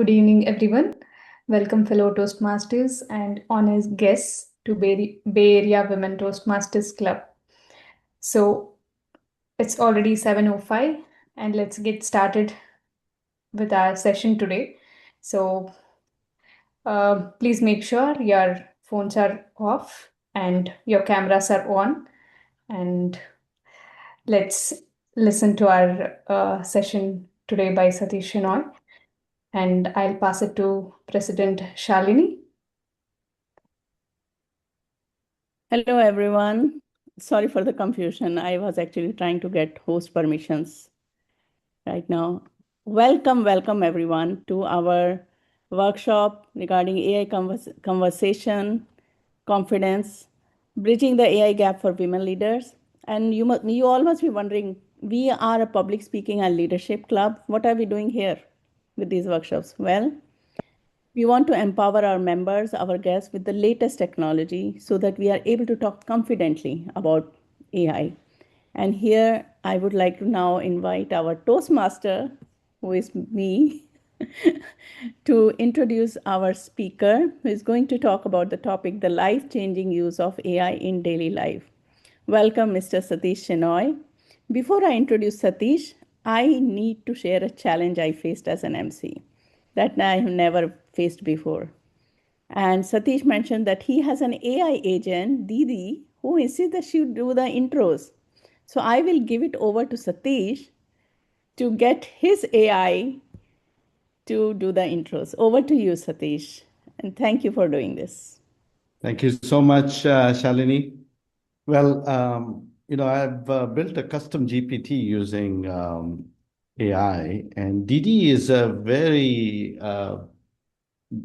Good evening, everyone. Welcome, fellow Toastmasters and honest guests to Bay Area Women Toastmasters Club. So it's already 7:05, and let's get started with our session today. So please make sure your phones are off and your cameras are on, and let's listen to our session today by Satish Shenoy. And I'll pass it to President Shalini. Hello, everyone. Sorry for the confusion. I was actually trying to get host permissions right now. Welcome, everyone, to our workshop regarding AI conversation, confidence, bridging the AI gap for women leaders. And you all must be wondering, we are a public speaking and leadership club. What are we doing here with these workshops? Well, we want to empower our members, our guests, with the latest technology so that we are able to talk confidently about AI. And here I would like to now invite our Toastmaster, who is me, to introduce our speaker, who is going to talk about the topic, the life-changing use of AI in daily life. Welcome, Mr. Satish Shenoy. Before I introduce Satish, I need to share a challenge I faced as an MC that I have never faced before. And Satish mentioned that he has an AI agent, Didi, who insists that she do the intros. So I will give it over to Satish to get his AI to do the intros. Over to you, Satish. And thank you for doing this. Thank you so much, Shalini. Well, I've built a custom GPT using AI, and Didi is a very,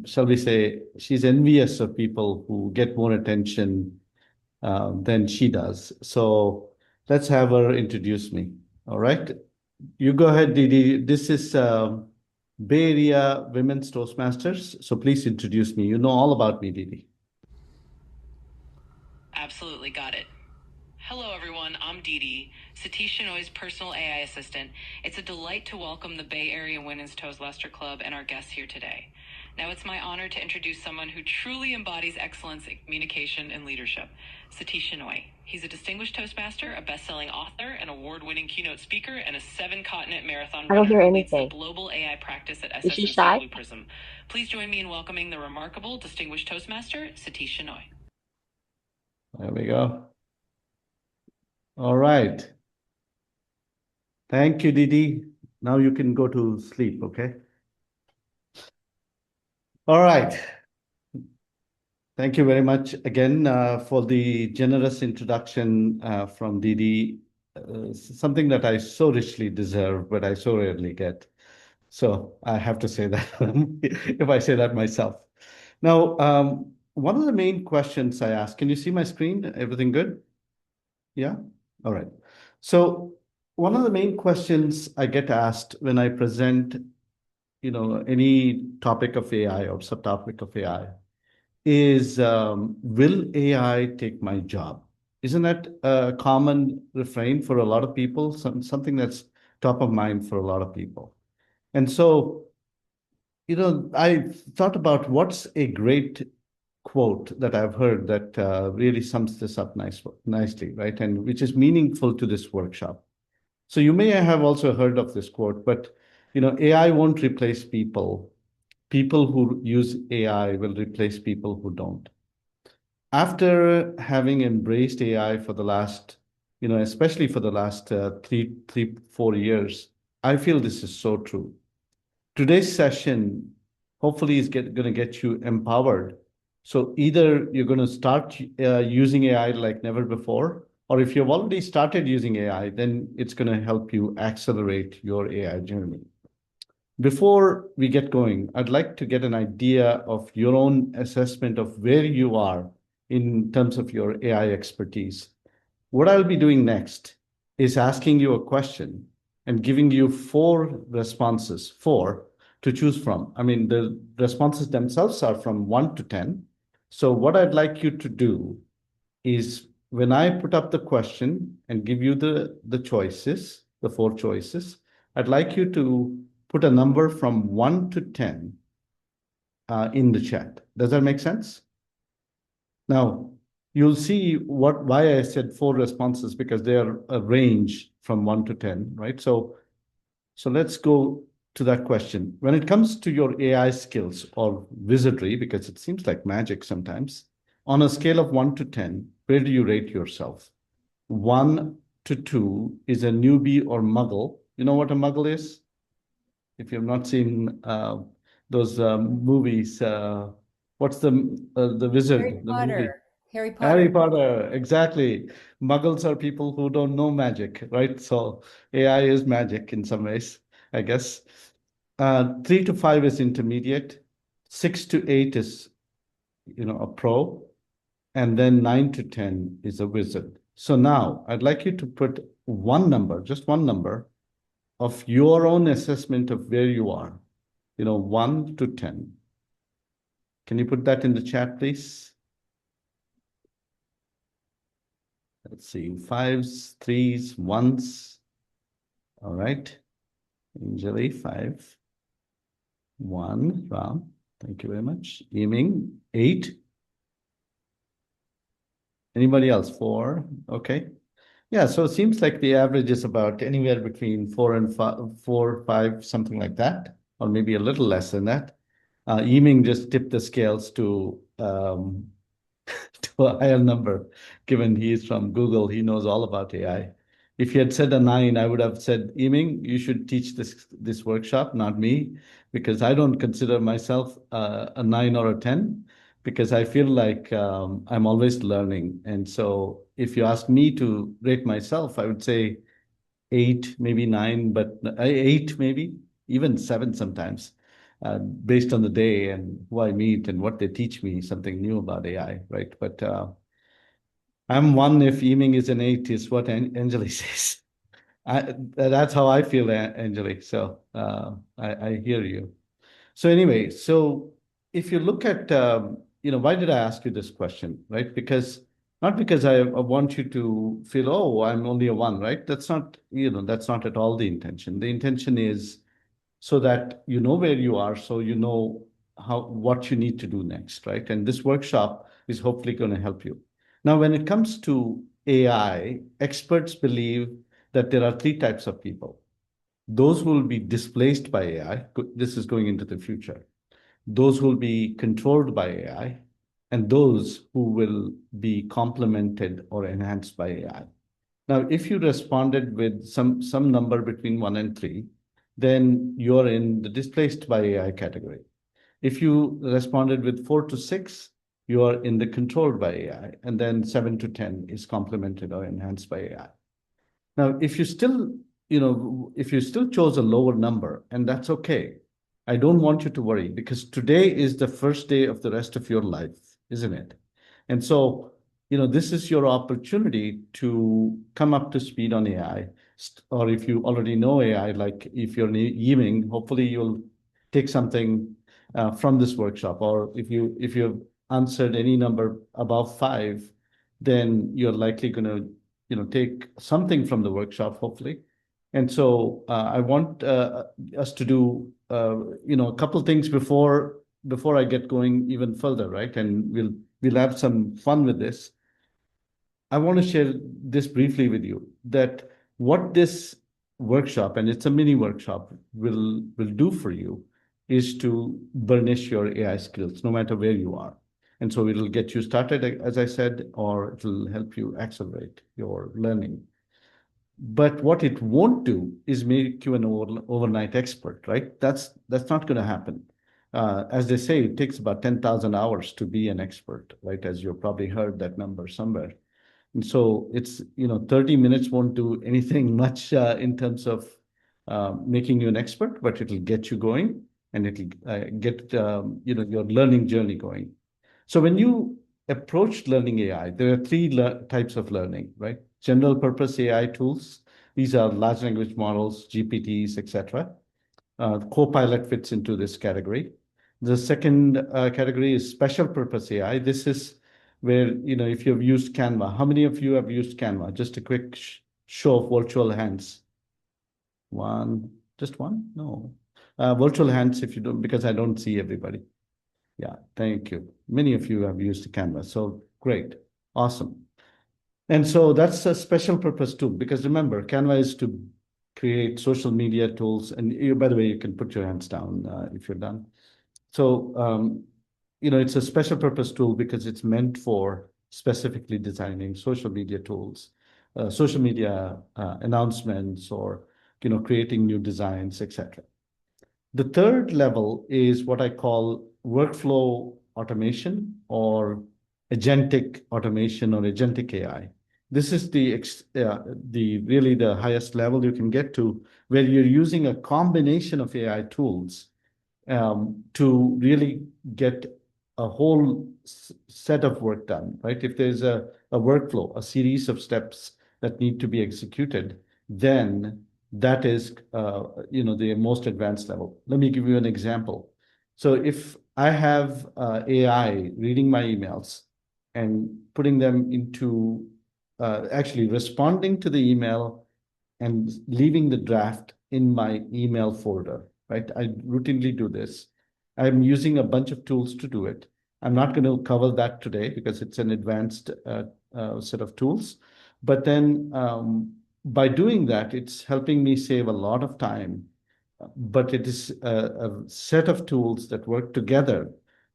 shall we say, she's envious of people who get more attention than she does. So let's have her introduce me. All right. You go ahead, Didi. This is Bay Area Women's Toastmasters. So please introduce me. You know all about me, Didi. Absolutely, got it. Hello, everyone. I'm Didi, Satish Shenoy's personal AI assistant. It's a delight to welcome the Bay Area Women's Toastmaster Club and our guests here today. Now, it's my honor to introduce someone who truly embodies excellence in communication and leadership, Satish Shenoy. He's a distinguished Toastmaster, a best-selling author, an award-winning keynote speaker, and a 7-continent marathon runner who leads the global AI practice at SS&C Blue Prism. Please join me in welcoming the remarkable, distinguished Toastmaster, Satish Shenoy. There we go. All right. Thank you, Didi. Now you can go to sleep, okay? All right. Thank you very much again for the generous introduction from Didi, something that I so richly deserve, but I so rarely get. So I have to say that if I say that myself. Now, one of the main questions I ask, can you see my screen? Everything good? Yeah? All right. So one of the main questions I get asked when I present, any topic of AI or subtopic of AI is, will AI take my job? Isn't that a common refrain for a lot of people? Something that's top of mind for a lot of people. And so, I thought about what's a great quote that I've heard that really sums this up nicely, right? And which is meaningful to this workshop. So you may have also heard of this quote, but AI won't replace people. People who use AI will replace people who don't. After having embraced AI for the last, especially for the last 4 years, I feel this is so true. Today's session hopefully is going to get you empowered. So either you're going to start using AI like never before, or if you've already started using AI, then it's going to help you accelerate your AI journey. Before we get going, I'd like to get an idea of your own assessment of where you are in terms of your AI expertise. What I'll be doing next is asking you a question and giving you 4 responses, 4 to choose from. I mean, the responses themselves are from 1 to 10. So what I'd like you to do is when I put up the question and give you the choices, the 4 choices, I'd like you to put a number from 1 to 10 in the chat. Does that make sense? Now, you'll see why I said 4 responses, because they are a range from 1 to 10, right? So let's go to that question. When it comes to your AI skills or wizardry, because it seems like magic sometimes, on a scale of 1 to 10, where do you rate yourself? 1 to 2 is a newbie or muggle. You know what a muggle is? If you've not seen those movies, what's the wizard? Harry The movie. Potter. Harry Potter. Harry Potter, exactly. Muggles are people who don't know magic, right? So AI is magic in some ways, I guess. 3 to 5 is intermediate. 6 to 8 is, a pro. And then 9 to 10 is a wizard. So now I'd like you to put one number, just one number, of your own assessment of where you are, 1 to 10. Can you put that in the chat, please? Let's see, 5s, 3s, 1s. All right. Anjali, 5. 1, Ram. Thank you very much. Yiming, 8. Anybody else? 4. Okay. Yeah, so it seems like the average is about anywhere between 4 and 5, 4, 5, something like that, or maybe a little less than that. Yiming just tipped the scales to to a higher number, given he is from Google. He knows all about AI. If he had said a 9, I would have said, Yiming, you should teach this workshop, not me, because I don't consider myself a 9 or a 10, because I feel like I'm always learning. And so if you ask me to rate myself, I would say 8, maybe 9, but 8, maybe even 7 sometimes, based on the day and who I meet and what they teach me, something new about AI, right? But I'm 1 if Yiming is an 8, is what Anjali says. That's how I feel, Anjali. So I hear you. So anyway, so if you look at, why did I ask you this question, right? Not because I want you to feel, oh, I'm only a 1, right? That's not at all the intention. The intention is so that you know where you are, so you know what you need to do next, right? And this workshop is hopefully going to help you. Now, when it comes to AI, experts believe that there are 3 types of people. Those who will be displaced by AI, this is going into the future. Those who will be controlled by AI, and those who will be complemented or enhanced by AI. Now, if you responded with some number between 1 and 3, then you're in the displaced by AI category. If you responded with 4 to 6, you are in the controlled by AI, and then 7 to 10 is complemented or enhanced by AI. Now, if you still chose a lower number, and that's okay, I don't want you to worry, because today is the first day of the rest of your life, isn't it? And so, this is your opportunity to come up to speed on AI, or if you already know AI, like if you're Yiming, hopefully you'll take something from this workshop, or if you've answered any number above 5, then you're likely going to take something from the workshop, hopefully. And so I want us to do a couple things before I get going even further, right? And we'll have some fun with this. I want to share this briefly with you, that what this workshop, and it's a mini workshop, will do for you is to burnish your AI skills, no matter where you are. And so it'll get you started, as I said, or it'll help you accelerate your learning. But what it won't do is make you an overnight expert, right? That's not going to happen. As they say, it takes about 10,000 hours to be an expert, right? As you've probably heard that number somewhere. And so it's, 30 minutes won't do anything much in terms of making you an expert, but it'll get you going, and it'll get, your learning journey going. So when you approach learning AI, there are 3 types of learning, right? General purpose AI tools. These are large language models, GPTs, etc. Copilot fits into this category. The second category is special purpose AI. This is where, if you've used Canva, how many of you have used Canva? Just a quick show of virtual hands. 1, just 1? No. Virtual hands if you don't, because I don't see everybody. Yeah, thank you. Many of you have used Canva, so great, awesome. And so that's a special purpose tool, because remember, Canva is to create social media tools. And you, by the way, you can put your hands down if you're done. So, it's a special purpose tool because it's meant for specifically designing social media tools, social media announcements, or, creating new designs, etc. The third level is what I call workflow automation, or agentic automation, or agentic AI. This is the really the highest level you can get to, where you're using a combination of AI tools to really get a whole set of work done, right? If there's a workflow, a series of steps that need to be executed, then that is, the most advanced level. Let me give you an example. So if I have AI reading my emails and putting them into actually responding to the email and leaving the draft in my email folder, right? I routinely do this. I'm using a bunch of tools to do it. I'm not going to cover that today because it's an advanced set of tools. But then by doing that, it's helping me save a lot of time. But it is a set of tools that work together,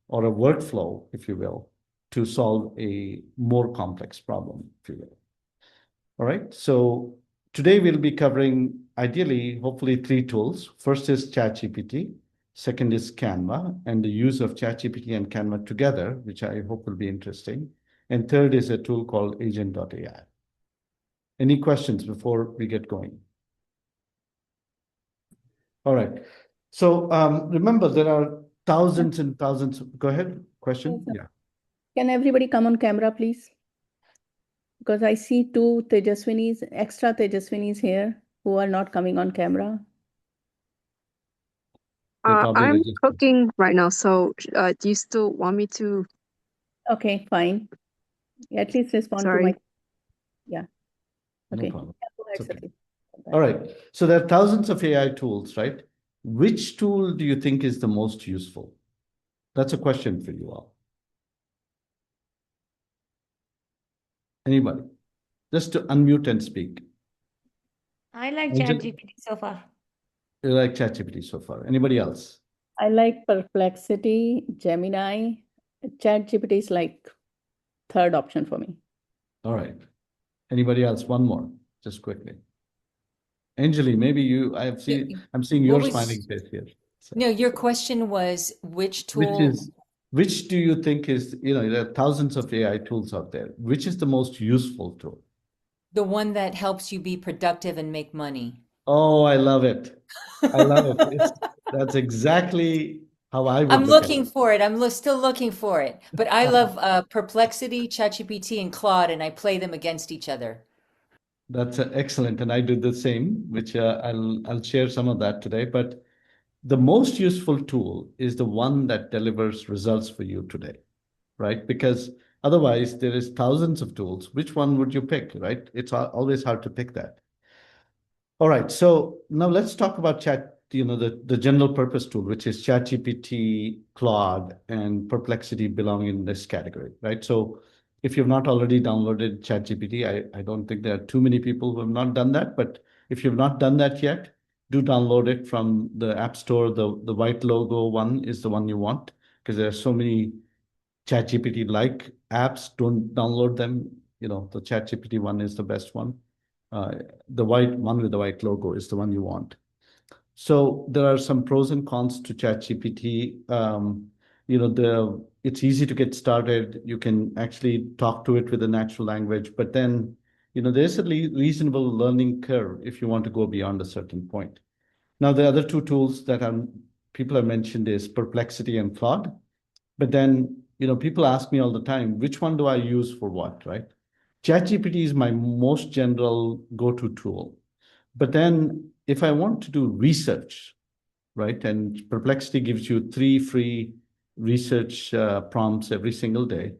or a workflow, if you will, to solve a more complex problem, if you will. All right. So today we'll be covering, ideally, hopefully, three tools. First is ChatGPT. Second is Canva, and the use of ChatGPT and Canva together, which I hope will be interesting. And third is a tool called Agent.ai. Any questions before we get going? All right. So remember, there are thousands and thousands. Go ahead. Question? Yes, Yeah. Can everybody come on camera, please? Because I see two Tejaswinis, extra Tejaswinis here, who are not coming on camera. They probably I'm registered. cooking right now, so do you still want me to? Okay, fine. At least respond to my. Sorry. Yeah. No Okay. problem. Yeah, go ahead, It's okay. Satish. All right. So there are thousands of AI tools, right? Which tool do you think is the most useful? That's a question for you all. Anybody? Just to unmute and speak. I like Angel? ChatGPT so far. You like ChatGPT so far. Anybody else? I like Perplexity, Gemini. ChatGPT is like third option for me. All right. Anybody else? One more, just quickly. Anjali, maybe you, I'm seeing your What was- smiling face here. So, No, your question was which tool? which do you think is, there are thousands of AI tools out there. Which is the most useful tool? The one that helps you be productive and make money. Oh, I love it. I love it. That's exactly how I would I'm look at looking it. for it. I'm still looking for it. But I love Perplexity, ChatGPT, and Claude, and I play them against each other. That's excellent, and I do the same, which I'll share some of that today. But the most useful tool is the one that delivers results for you today, right? Because otherwise, there is thousands of tools. Which one would you pick, right? It's always hard to pick that. All right, so now let's talk about the general purpose tool, which is ChatGPT, Claude, and Perplexity belong in this category, right? So if you've not already downloaded ChatGPT, I don't think there are too many people who have not done that, but if you've not done that yet, do download it from the App Store. The white logo one is the one you want, because there are so many ChatGPT-like apps. Don't download them. The ChatGPT one is the best one. The white one with the white logo is the one you want. So there are some pros and cons to ChatGPT. It's easy to get started. You can actually talk to it with a natural language, but then there's a reasonable learning curve if you want to go beyond a certain point. Now, the other two tools that people have mentioned is Perplexity and Claude. But then people ask me all the time, which one do I use for what, right? ChatGPT is my most general go-to tool. But then if I want to do research, right, and Perplexity gives you 3 free research prompts every single day.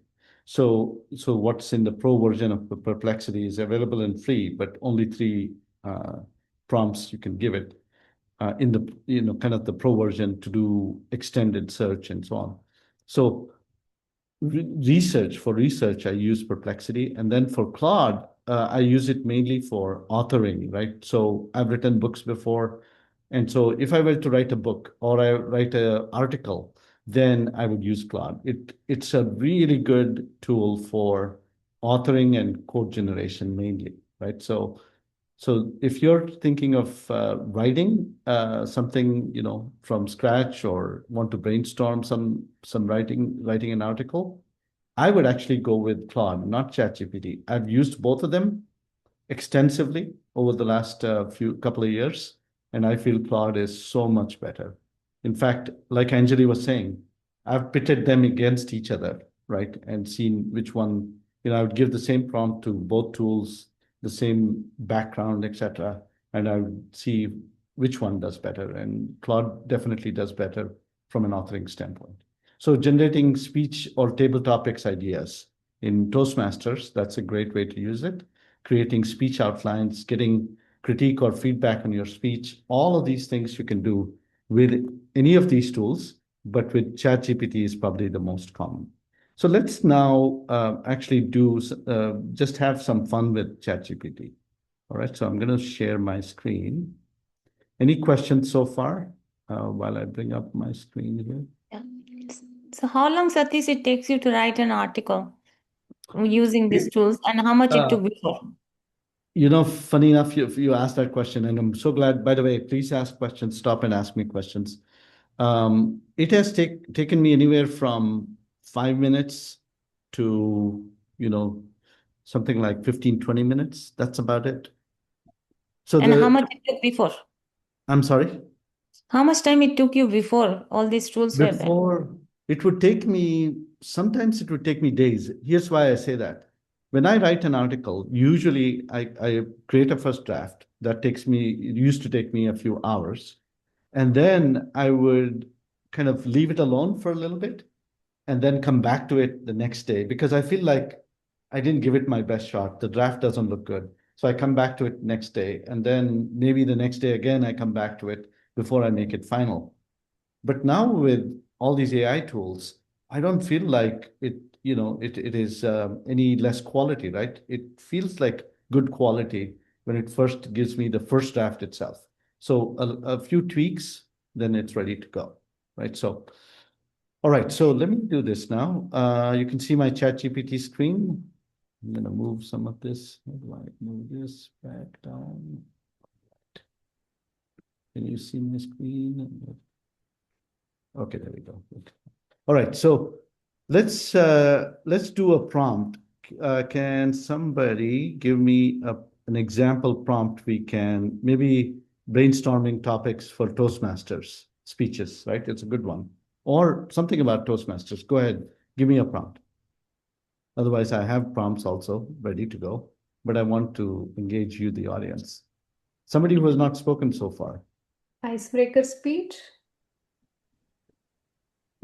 So what's in the pro version of the Perplexity is available and free, but only 3 prompts you can give it in the kind of the pro version to do extended search and so on. So for research, I use Perplexity. And then for Claude, I use it mainly for authoring, right? So I've written books before. And so if I were to write a book or I write an article, then I would use Claude. It's a really good tool for authoring and code generation mainly, right? So if you're thinking of writing something, from scratch or want to brainstorm some writing an article, I would actually go with Claude, not ChatGPT. I've used both of them extensively over the last few couple of years, and I feel Claude is so much better. In fact, like Anjali was saying, I've pitted them against each other, right, and seen which one. I would give the same prompt to both tools, the same background, etc., and I would see which one does better. And Claude definitely does better from an authoring standpoint. So generating speech or table topics ideas in Toastmasters, that's a great way to use it. Creating speech outlines, getting critique or feedback on your speech, all of these things you can do with any of these tools, but with ChatGPT is probably the most common. So let's now actually just have some fun with ChatGPT. All right, so I'm going to share my screen. Any questions so far while I bring up my screen here? Yeah. So how long, Satish, it takes you to write an article using these tools, and how much it took before? Funny enough, you asked that question, and I'm so glad. By the way, please ask questions. Stop and ask me questions. It has taken me anywhere from 5 minutes to, something like 15, 20 minutes. That's about it. So And how much it took before? I'm sorry? How much time it took you before all these tools were there? Before, sometimes it would take me days. Here's why I say that. When I write an article, usually I create a first draft. It used to take me a few hours. And then I would kind of leave it alone for a little bit and then come back to it the next day because I feel like I didn't give it my best shot. The draft doesn't look good. So I come back to it next day. And then maybe the next day again, I come back to it before I make it final. But now with all these AI tools, I don't feel like it is any less quality, right? It feels like good quality when it first gives me the first draft itself. So a few tweaks, then it's ready to go, right? So, all right, so let me do this now. You can see my ChatGPT screen. I'm going to move some of this. How do I move this back down? Can you see my screen? Okay, there we go. All right, so let's do a prompt. Can somebody give me an example prompt? We can maybe brainstorming topics for Toastmasters speeches, right? It's a good one. Or something about Toastmasters. Go ahead, give me a prompt. Otherwise, I have prompts also ready to go, but I want to engage you, the audience. Somebody who has not spoken so far. Icebreaker speech.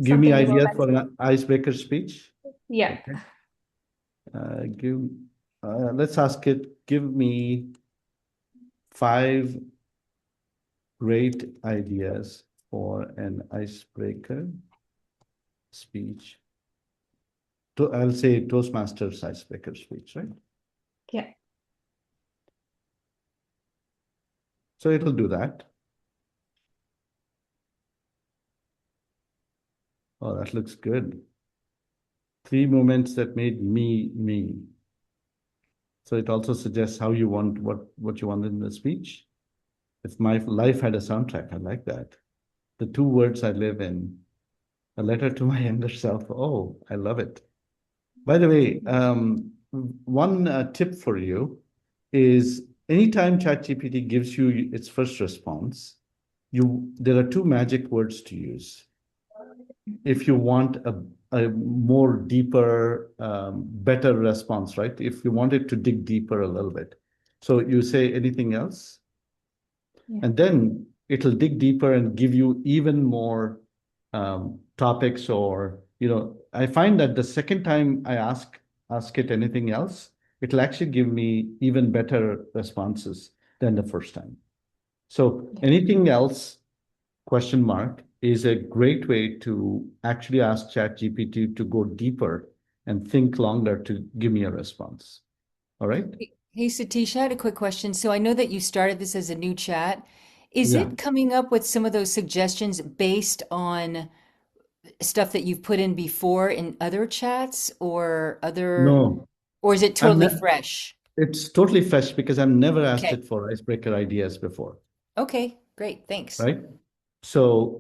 Give me Something about ideas for an icebreaker speech. Yeah. Okay. Let's ask it, give me 5 great ideas for an icebreaker speech. I'll say Toastmasters icebreaker speech, right? Yeah. So it'll do that. Oh, that looks good. 3 moments that made me, me. So it also suggests how you want, what you want in the speech. If my life had a soundtrack, I like that. The 2 words I live in, a letter to my younger self. Oh, I love it. By the way, one tip for you is anytime ChatGPT gives you its first response, there are 2 magic words to use. If you want a more deeper, better response, right? If you want it to dig deeper a little bit. So you say anything else, and then it'll dig deeper and give you even more topics or, I find that the second time I ask it anything else, it'll actually give me even better responses than the first time. So anything else, question mark, is a great way to actually ask ChatGPT to go deeper and think longer to give me a response. All right? Hey, Satish, I had a quick question. So I know that you started this as a new chat. Is Yeah. it coming up with some of those suggestions based on stuff that you've put in before in other chats or No, is it I'm totally not. fresh? It's totally fresh because I've never asked Okay. it for icebreaker ideas before, Okay, great. Thanks. right? So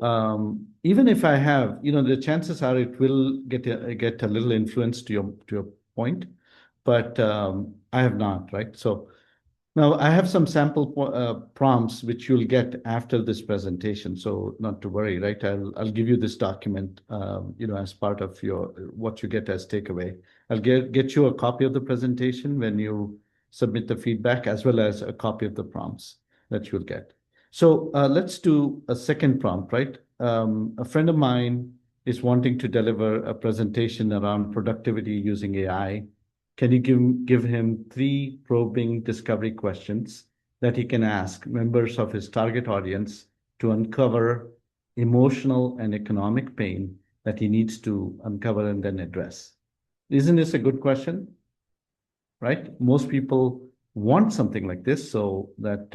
even if I have, the chances are it will get a little influence to your point, but I have not, right? So now I have some sample prompts which you'll get after this presentation, so not to worry, right? I'll give you this document, as part of your what you get as takeaway. I'll get you a copy of the presentation when you submit the feedback, as well as a copy of the prompts that you'll get. So let's do a second prompt, right? A friend of mine is wanting to deliver a presentation around productivity using AI. Can you give him 3 probing discovery questions that he can ask members of his target audience to uncover emotional and economic pain that he needs to uncover and then address? Isn't this a good question? Right? Most people want something like this so that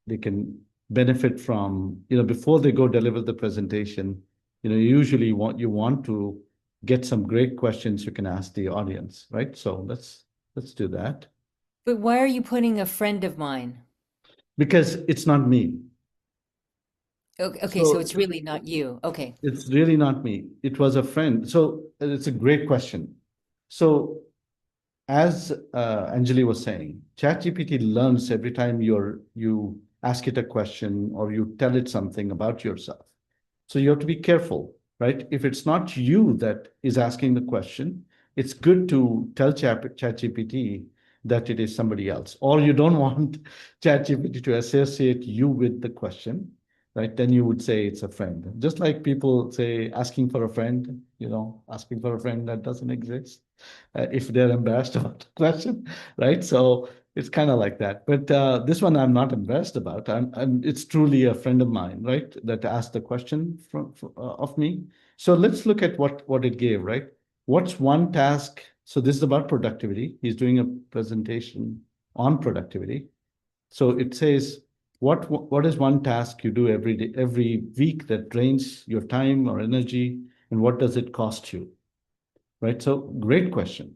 they can benefit from, before they go deliver the presentation, usually you want to get some great questions you can ask the audience, right? So let's do that. But why are you putting a friend of mine? Because it's not me. Okay, so it's really not you. Okay. It's really not me. It was a friend. So it's a great question. So as Anjali was saying, ChatGPT learns every time you ask it a question or you tell it something about yourself. So you have to be careful, right? If it's not you that is asking the question, it's good to tell ChatGPT that it is somebody else, or you don't want ChatGPT to associate you with the question, right? Then you would say it's a friend. Just like people say asking for a friend, asking for a friend that doesn't exist, if they're embarrassed about the question, right? So it's kind of like that. But this one I'm not embarrassed about. It's truly a friend of mine, right, that asked the question of me. So let's look at what it gave, right? What's one task? So this is about productivity. He's doing a presentation on productivity. So it says, what is one task you do every day, every week that drains your time or energy, and what does it cost you? Right? So great question.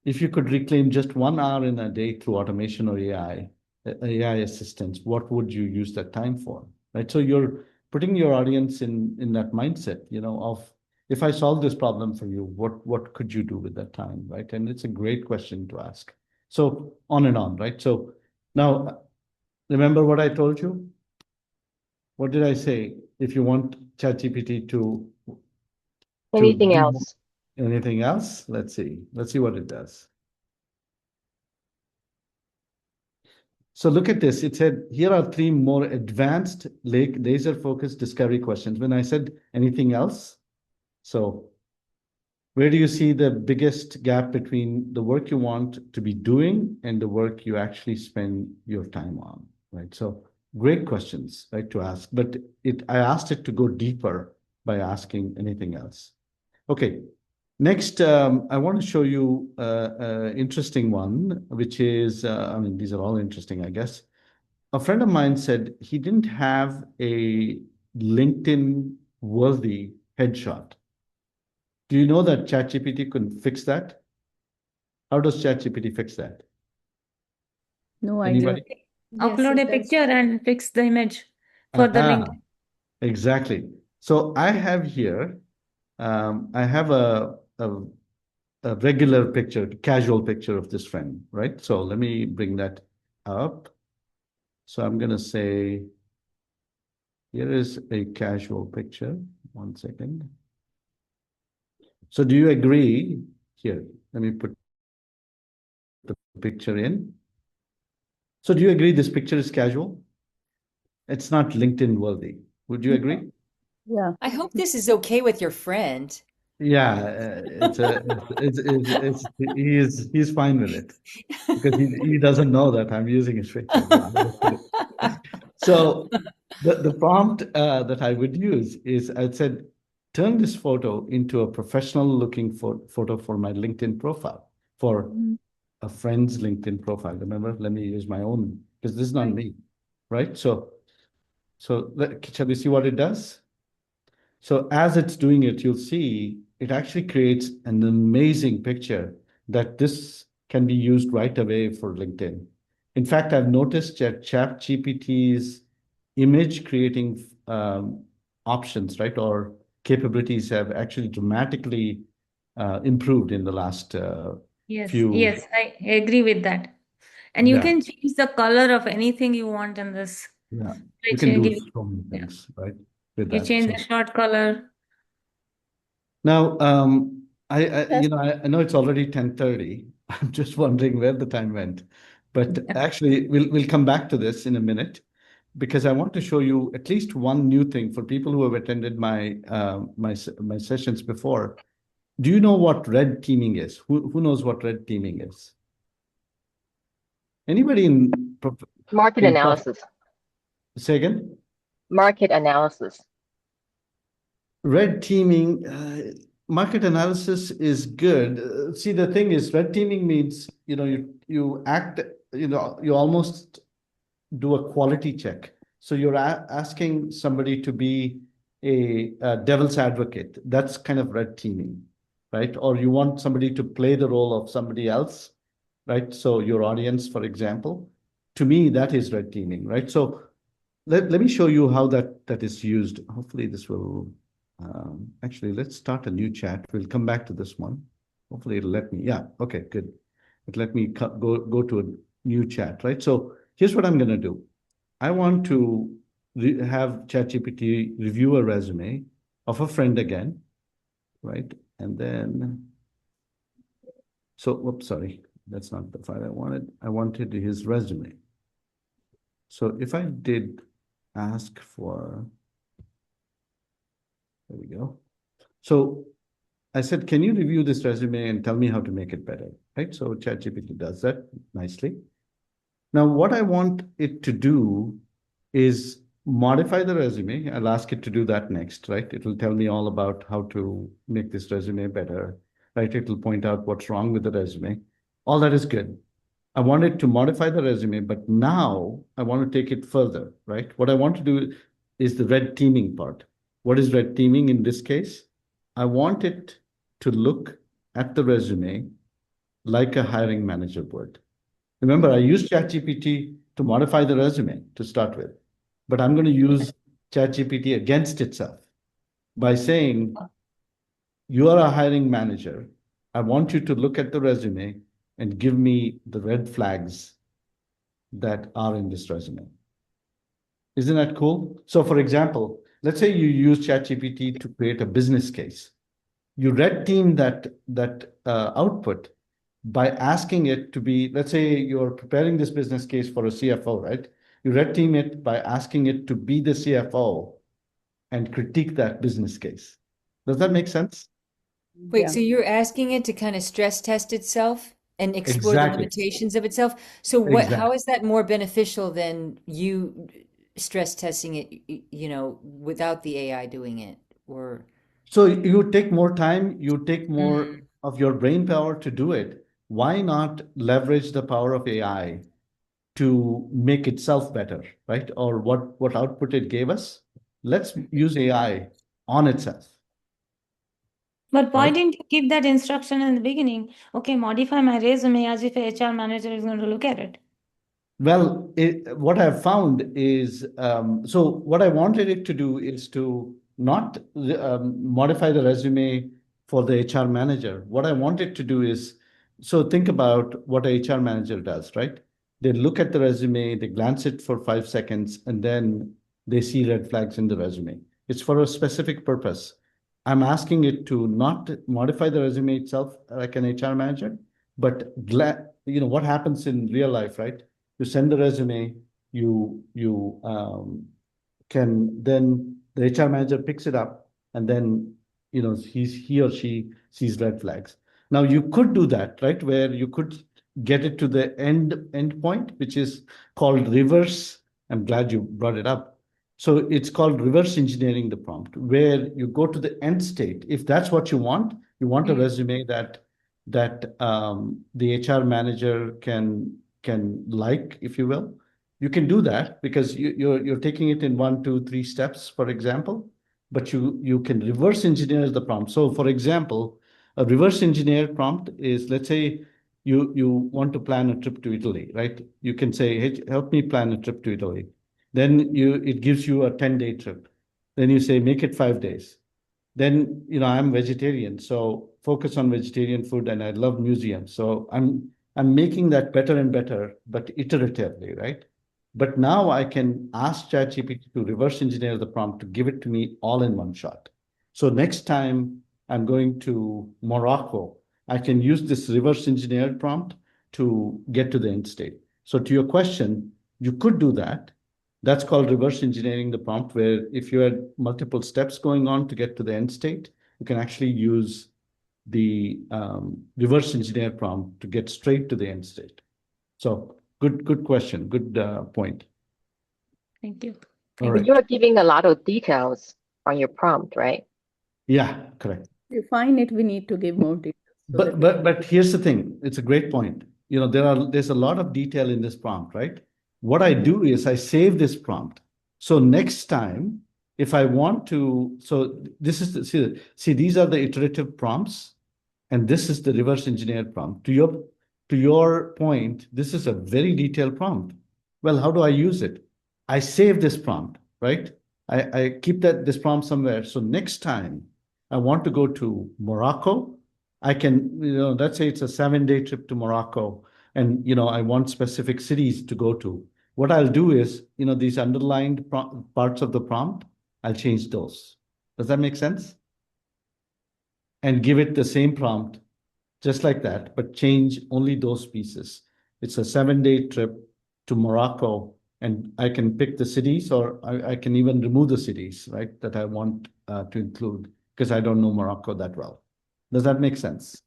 If you could reclaim just 1 hour in a day through automation or AI assistance, what would you use that time for? Right? So you're putting your audience in that mindset, of, if I solve this problem for you, what could you do with that time? Right? And it's a great question to ask. So on and on, right? So now remember what I told you? What did I say? If you want ChatGPT to Anything do else? anything else, let's see what it does. So look at this. It said, here are 3 more advanced laser-focused discovery questions. When I said anything else, so where do you see the biggest gap between the work you want to be doing and the work you actually spend your time on, right? So great questions, right, to ask. But I asked it to go deeper by asking anything else. Okay. Next, I want to show you an interesting one, which is, these are all interesting, I guess. A friend of mine said he didn't have a LinkedIn worthy headshot. Do you know that ChatGPT can fix that? How does ChatGPT fix that? No idea. Anybody? Upload a Yes, it picture and fix the image for the link. Exactly. So I have here, I have a regular picture, casual picture of this friend, right? So let me bring that up. So I'm going to say, here is a casual picture. 1 second. So do you agree here? Let me put the picture in. So do you agree this picture is casual? It's not LinkedIn worthy. Would you agree? Yeah. I hope this is okay with your friend. Yeah, he's fine with it because he doesn't know that I'm using his picture. So The prompt that I would use is I said, turn this photo into a professional looking photo for my LinkedIn profile, for a friend's LinkedIn profile. Remember, let me use my own because this is not me, right? So shall we see what it does? So as it's doing it, you'll see it actually creates an amazing picture that this can be used right away for LinkedIn. In fact, I've noticed that ChatGPT's image creating options, right, or capabilities have actually dramatically improved in the last Yes, few. yes, I agree with that. And you Yeah, can change the color of anything you want in this. yeah. I You can do give, so many yeah, things, right, with you that. change So the short color. now, I know it's already 10:30. I'm just wondering where the time went. But actually, we'll come back to this in a minute because I want to show you at least one new thing for people who have attended my sessions before. Do you know what red teaming is? Who knows what red teaming is? Anybody Market in prof analysis. say again? Market analysis. Red teaming, market analysis is good. See, the thing is, red teaming means, you act, you almost do a quality check. So you're asking somebody to be a devil's advocate. That's kind of red teaming, right? Or you want somebody to play the role of somebody else, right? So your audience, for example, to me, that is red teaming, right? So let me show you how that is used. Hopefully this will, actually, let's start a new chat. We'll come back to this one. Hopefully it'll let me, yeah, okay, good. It let me go to a new chat, right? So here's what I'm gonna do. I want to have ChatGPT review a resume of a friend again, right? And then, so, whoops, sorry, that's not the file I wanted. I wanted his resume. So if I did ask for, there we go. So I said, can you review this resume and tell me how to make it better, right? So ChatGPT does that nicely. Now, what I want it to do is modify the resume. I'll ask it to do that next, right? It'll tell me all about how to make this resume better, right? It'll point out what's wrong with the resume. All that is good. I want it to modify the resume, but now I want to take it further, right? What I want to do is the red teaming part. What is red teaming in this case? I want it to look at the resume like a hiring manager would. Remember, I used ChatGPT to modify the resume to start with, but I'm going to use ChatGPT against itself by saying, you are a hiring manager. I want you to look at the resume and give me the red flags that are in this resume. Isn't that cool? So for example, let's say you use ChatGPT to create a business case. You red team that output by asking it to be, let's say you're preparing this business case for a CFO, right? You red team it by asking it to be the CFO and critique that business case. Does that make sense? Wait, Yeah. so you're asking it to kind of stress test itself and explore the Exactly. limitations of itself? So how Exactly. is that more beneficial than you stress testing it, without the AI doing it? Or So you take more time, you take more Mm. of your brain power to do it. Why not leverage the power of AI to make itself better, right? Or what output it gave us? Let's use AI on itself, But why right? didn't you give that instruction in the beginning? Okay, modify my resume as if a HR manager is going to look at it. Well, what I've found is, so what I wanted it to do is to not modify the resume for the HR manager. What I want it to do is, so think about what a HR manager does, right? They look at the resume, they glance it for 5 seconds, and then they see red flags in the resume. It's for a specific purpose. I'm asking it to not modify the resume itself like an HR manager, but what happens in real life, right? You send the resume, you can then the HR manager picks it up, and then he or she sees red flags. Now you could do that, right? Where you could get it to the end point, which is called reverse. I'm glad you brought it up. So it's called reverse engineering the prompt, where you go to the end state. If that's what you want a resume that the HR manager can like, if you will. You can do that because you're taking it in 1, 2, 3 steps, for example. But you can reverse engineer the prompt. So, for example, a reverse engineer prompt is, let's say you want to plan a trip to Italy, right? You can say, hey, help me plan a trip to Italy. Then it gives you a 10-day trip. Then you say, make it 5 days. Then, I'm vegetarian, so focus on vegetarian food, and I love museums. So I'm making that better and better, but iteratively, right? But now I can ask ChatGPT to reverse engineer the prompt to give it to me all in one shot. So next time I'm going to Morocco, I can use this reverse engineered prompt to get to the end state. So to your question, you could do that. That's called reverse engineering the prompt, where if you had multiple steps going on to get to the end state, you can actually use the reverse engineer prompt to get straight to the end state. So good question. Good point. Thank you. All But right. you're giving a lot of details on your prompt, right? Yeah, correct. Define it, we need to give more details. So that But here's the thing. It's a great point. There's a lot of detail in this prompt, right? What I do is I save this prompt. So next time, if I want to, so this is see, these are the iterative prompts, and this is the reverse engineered prompt. To your point, this is a very detailed prompt. Well, how do I use it? I save this prompt, right? I keep this prompt somewhere. So next time I want to go to Morocco, I can, let's say it's a 7-day trip to Morocco, and I want specific cities to go to. What I'll do is, these underlined parts of the prompt, I'll change those. Does that make sense? And give it the same prompt, just like that, but change only those pieces. It's a 7-day trip to Morocco, and I can pick the cities, or I can even remove the cities, right, that I want to include, because I don't know Morocco that well. Does that make sense?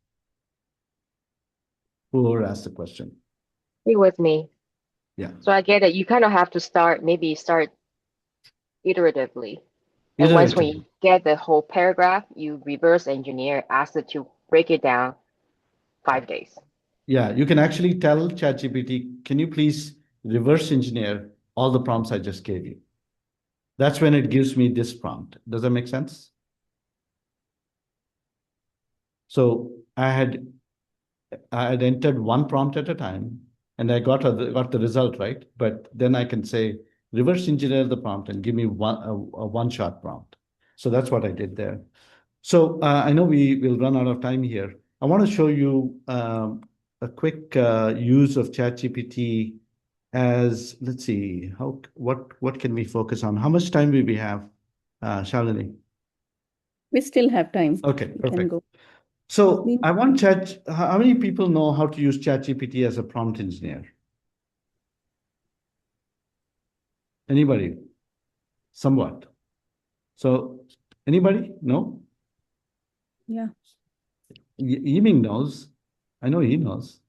Whoever asked the question. Be with me. Yeah. So I get it. You kind of have to start iteratively. And once when you get the whole paragraph, you reverse engineer, ask it to break it down 5 days. Yeah, you can actually tell ChatGPT, can you please reverse engineer all the prompts I just gave you? That's when it gives me this prompt. Does that make sense? So I had entered one prompt at a time, and I got the result, right? But then I can say, reverse engineer the prompt and give me a one-shot prompt. So that's what I did there. So I know we will run out of time here. I want to show you a quick use of ChatGPT as, let's see, what can we focus on? How much time do we have, Shalini? we still have time. Okay, We can perfect. go. So I want how many people know how to use ChatGPT as a prompt engineer? Anybody? Somewhat. So anybody? No? Yeah. Yiming knows. I know he knows.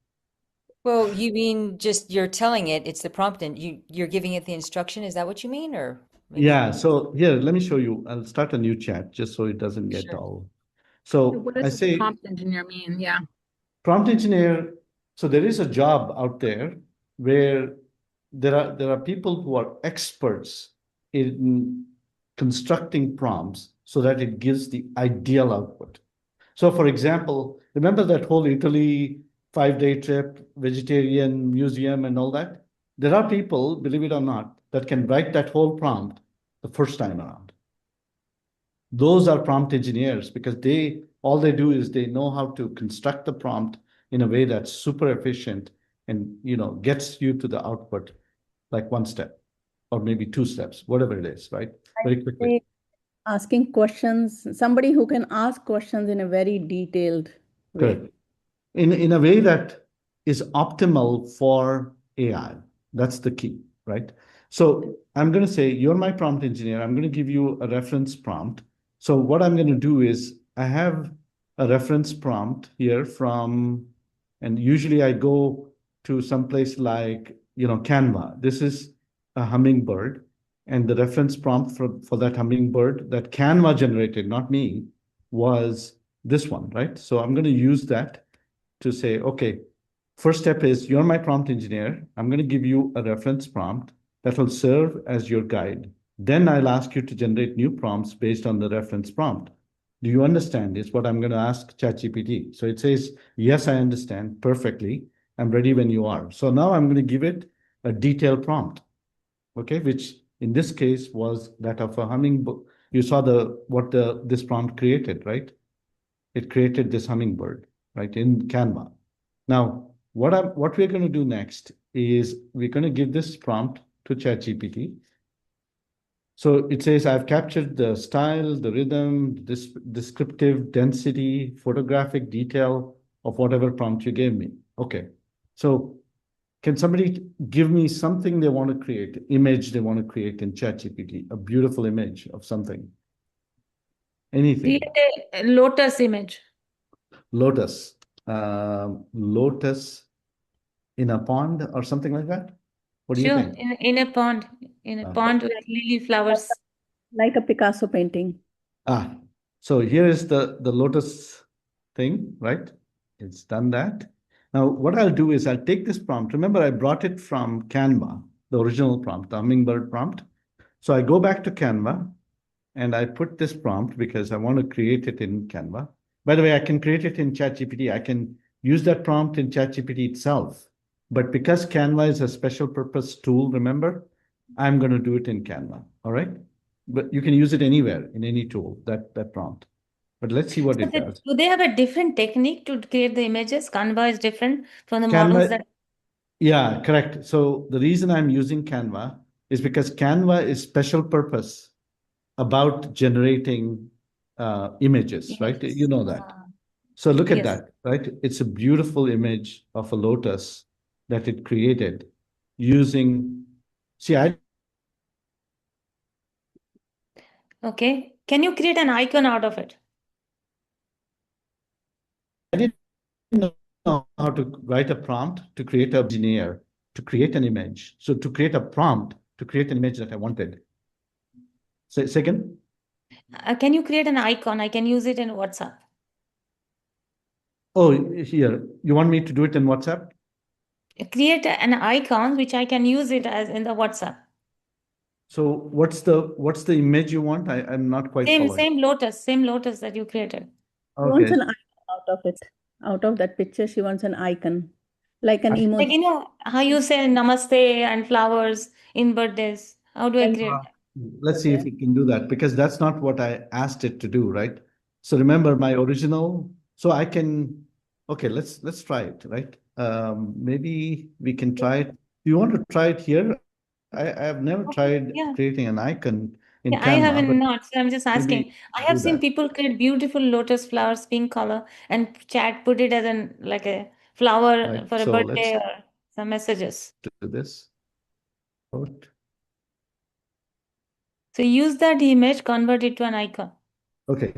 Well, you mean just you're telling it, it's the prompt, and you're giving it the instruction. Is that what you mean? Or maybe Yeah, so here, let me show you. I'll start a new chat just so it doesn't get Sure. all. So So what I does say prompt engineer mean? Yeah. prompt engineer. So there is a job out there where there are people who are experts in constructing prompts so that it gives the ideal output. So for example, remember that whole Italy 5-day trip, vegetarian museum and all that? There are people, believe it or not, that can write that whole prompt the first time around. Those are prompt engineers because all they do is they know how to construct the prompt in a way that's super efficient and gets you to the output like one step or maybe 2 steps, whatever it is, right? Very quickly. Asking questions, somebody who can ask questions in a very detailed way. Correct. In a way that is optimal for AI. That's the key, right? So I'm going to say, you're my prompt engineer. I'm going to give you a reference prompt. So what I'm going to do is I have a reference prompt here and usually I go to someplace like, Canva. This is a hummingbird. And the reference prompt for that hummingbird that Canva generated, not me, was this one, right? So I'm going to use that to say, okay, first step is you're my prompt engineer. I'm going to give you a reference prompt that will serve as your guide. Then I'll ask you to generate new prompts based on the reference prompt. Do you understand? Is what I'm going to ask ChatGPT. So it says, yes, I understand perfectly. I'm ready when you are. So now I'm going to give it a detailed prompt, okay, which in this case was that of a hummingbird. You saw this prompt created, right? It created this hummingbird, right, in Canva. Now, what we're going to do next is we're going to give this prompt to ChatGPT. So it says, I've captured the style, the rhythm, this descriptive density, photographic detail of whatever prompt you gave me. Okay. So can somebody give me something they want to create, image they want to create in ChatGPT, a beautiful image of something? Anything. Create a lotus image. Lotus. Lotus in a pond or something like that? What do you Sure, think? in a pond, pond with lily flowers. Like a Picasso painting. So here is the lotus thing, right? It's done that. Now, what I'll do is I'll take this prompt. Remember, I brought it from Canva, the original prompt, the hummingbird prompt. So I go back to Canva and I put this prompt because I want to create it in Canva. By the way, I can create it in ChatGPT. I can use that prompt in ChatGPT itself. But because Canva is a special purpose tool, remember, I'm going to do it in Canva. All right. But you can use it anywhere in any tool, that prompt. But let's see what it does. Do they have a different technique to create the images? Canva is different from the Canva, models that. Yeah, correct. So the reason I'm using Canva is because Canva is special purpose about generating images, right? You know that. So look at Yes. that, right? It's a beautiful image of a lotus that it created using, Okay. Can you create an icon out of it? I didn't know how to write a prompt to create an engineer, to create an image. So to create a prompt, to create an image that I wanted. Second? Can you create an icon? I can use it in WhatsApp. Oh, here. You want me to do it in WhatsApp? Create an icon which I can use it as in the WhatsApp. So what's the image you want? I'm not quite following. Same lotus that you created. She wants an icon out of it. Out of that picture, she wants an icon. Like an emoji. Like, you know, how you say namaste and flowers in birthdays. How do I create that? Let's see if we can do that, because that's not what I asked it to do, right? So remember my original, so I can, okay, let's try it, right? Maybe we can try it. Do you want to try it here? I've never tried creating an icon in Canva. I haven't not, so I'm just asking. maybe I have do seen that. people create beautiful lotus flowers, pink color, and chat put it as an like a flower Right, for a so birthday let's or some messages. do this. So use that image, convert it to an icon. Okay.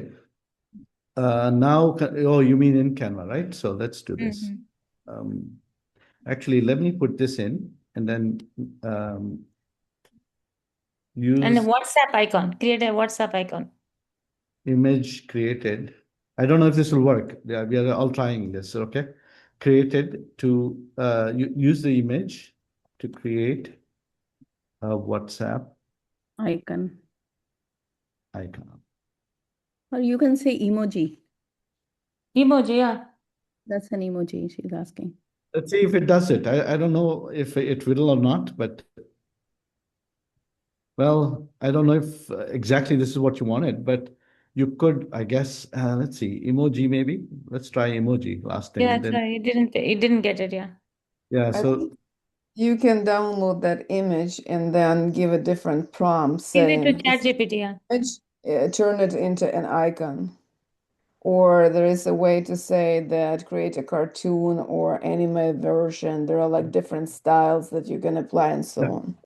Now, oh, you mean in Canva, right? So let's do this. Actually, let me put this in and then use. And a WhatsApp icon. Create a WhatsApp icon. Image created. I don't know if this will work. We are all trying this, okay? Created to use the image to create a WhatsApp icon. Or you can say emoji. Emoji, yeah. That's an emoji she's asking. Let's see if it does it. I don't know if it will or not, but well, I don't know if exactly this is what you wanted, but you could, I guess, let's see, emoji maybe. Let's try emoji last thing. Yeah, sorry, it didn't get it, yeah. Yeah, I so think you can download that image and then give a different prompt Give it saying to ChatGPT, yeah. turn it into an icon. Or there is a way to say that create a cartoon or anime version. There are like different styles that you can apply and so on.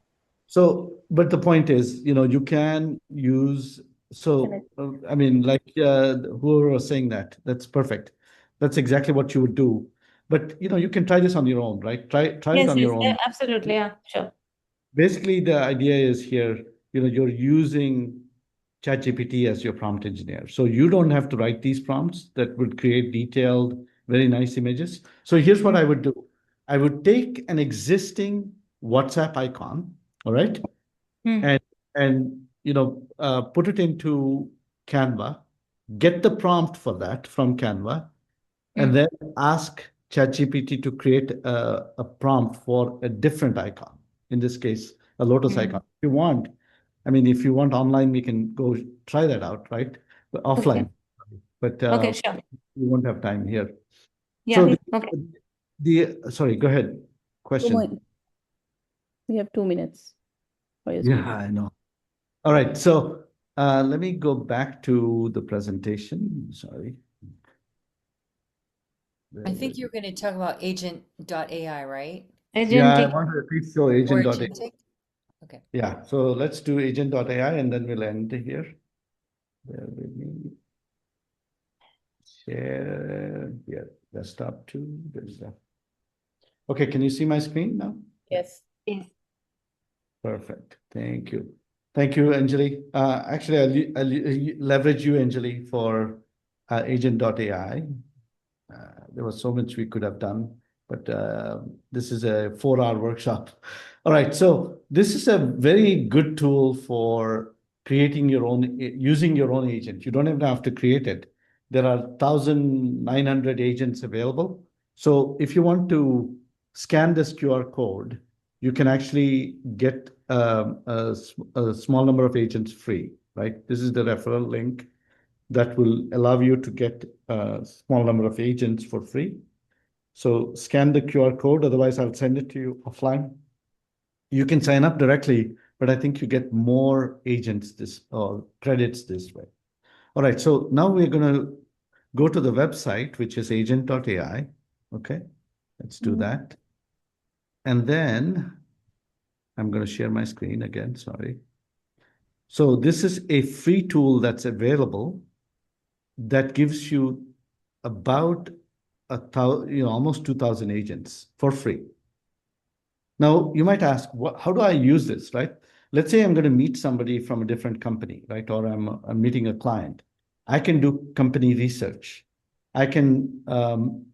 So, but the point is, you can use, so, I mean, like whoever was saying that, that's perfect. That's exactly what you would do. But, you can try this on your own, right? Try it on your own. Absolutely, yeah, sure. Basically, the idea is here, you're using ChatGPT as your prompt engineer. So you don't have to write these prompts that would create detailed, very nice images. So here's what I would do. I would take an existing WhatsApp icon, all right, and put it into Canva, get the prompt for that from Canva, and then ask ChatGPT to create a prompt for a different icon. In this case, a lotus icon. If you want, if you want online, we can go try that out, right? But offline. But Okay, sure. we won't have time here. Yeah. So sorry, go ahead. Question. We have 2 minutes for your Yeah, speech. I know. All right, so let me go back to the presentation. Sorry. I think you're going to talk about Agent.ai, right? Yeah, I want to at least show Or Agent.ai. agentic? Okay. Yeah, so let's do Agent.ai and then we'll end here. Bear with me. Share, yeah, desktop too. There's that. Okay, can you see my screen now? Yes. Perfect. Thank you. Thank you, Anjali. Actually, I'll leverage you, Anjali, for Agent.ai. There was so much we could have done, but this is a 4-hour workshop. All right, so this is a very good tool for creating your own, using your own agent. You don't even have to create it. There are 1,900 agents available. So if you want to scan this QR code, you can actually get a small number of agents free, right? This is the referral link that will allow you to get a small number of agents for free. So scan the QR code, otherwise I'll send it to you offline. You can sign up directly, but I think you get more agents or credits this way. All right, so now we're going to go to the website, which is agent.ai. Okay, let's do that. And then I'm going to share my screen again, sorry. So this is a free tool that's available that gives you about almost 2,000 agents for free. Now, you might ask, how do I use this, right? Let's say I'm going to meet somebody from a different company, right? Or I'm meeting a client. I can do company research. I can,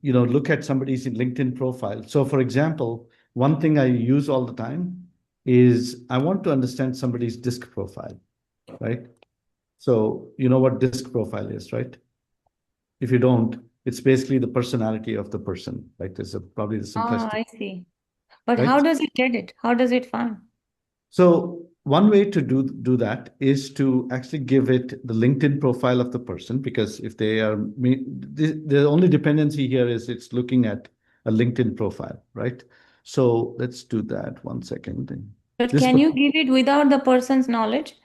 look at somebody's LinkedIn profile. So for example, one thing I use all the time is I want to understand somebody's DISC profile, right? So you know what DISC profile is, right? If you don't, it's basically the personality of the person, right? This is probably the simplest. I see. But right? how does it get it? How does it find? So one way to do that is to actually give it the LinkedIn profile of the person, because if they are, the only dependency here is it's looking at a LinkedIn profile, right? So let's do that 1 second. But can you give it without the person's knowledge?